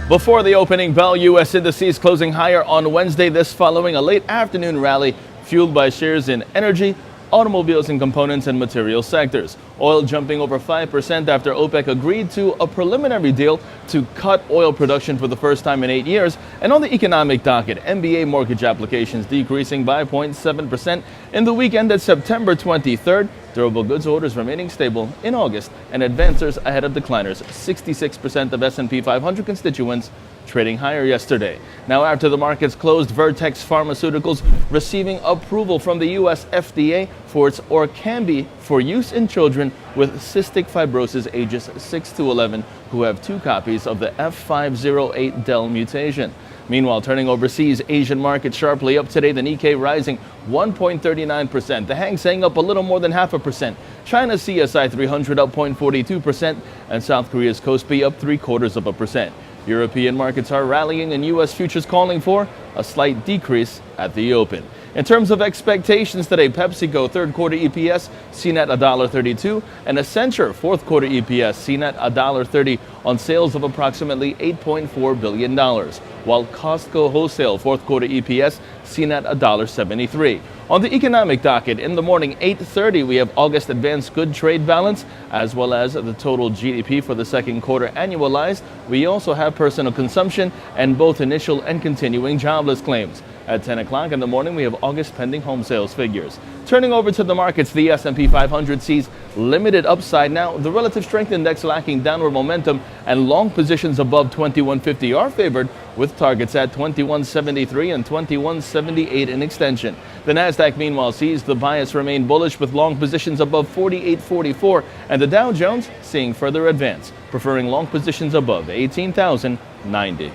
Before the opening bell, U.S. indices closing higher on Wednesday, this following a late afternoon rally fueled by shares in energy, automobiles and components and material sectors. Oil jumping over 5% after OPEC agreed to a preliminary deal to cut oil production for the first time in 8 years. And on the economic docket, MBA mortgage applications decreasing by 0.7% in the week ended September 23rd. Durable goods orders remaining stable in August, and advancers ahead of decliners. 66% of SP 500 constituents trading higher yesterday. Now, after the markets closed, Vertex Pharmaceuticals receiving approval from the U.S. FDA for its Orkambi for use in children with cystic fibrosis ages 6 to 11 who have 2 copies of the F508 del mutation. Meanwhile, turning overseas, Asian markets sharply up today. The Nikkei rising 1.39%. The Hang Seng up a little more than 0.5%. China's CSI 300 up 0.42%, and South Korea's Kospi up 0.75%. European markets are rallying, and U.S. futures calling for a slight decrease at the open. In terms of expectations today, PepsiCo third quarter EPS seen at $1.32, and Accenture fourth quarter EPS seen at $1.30 on sales of approximately $8.4 billion, while Costco wholesale fourth quarter EPS seen at $1.73. On the economic docket in the morning, 8:30, we have August advanced good trade balance as well as the total GDP for the second quarter annualized. We also have personal consumption and both initial and continuing jobless claims. At 10 o'clock in the morning, we have August pending home sales figures. Turning over to the markets, the SP 500 sees limited upside now. The relative strength index lacking downward momentum, and long positions above 2150 are favored, with targets at 2173 and 2178 in extension. The Nasdaq, meanwhile, sees the bias remain bullish with long positions above 4844, and the Dow Jones seeing further advance, preferring long positions above 18,090.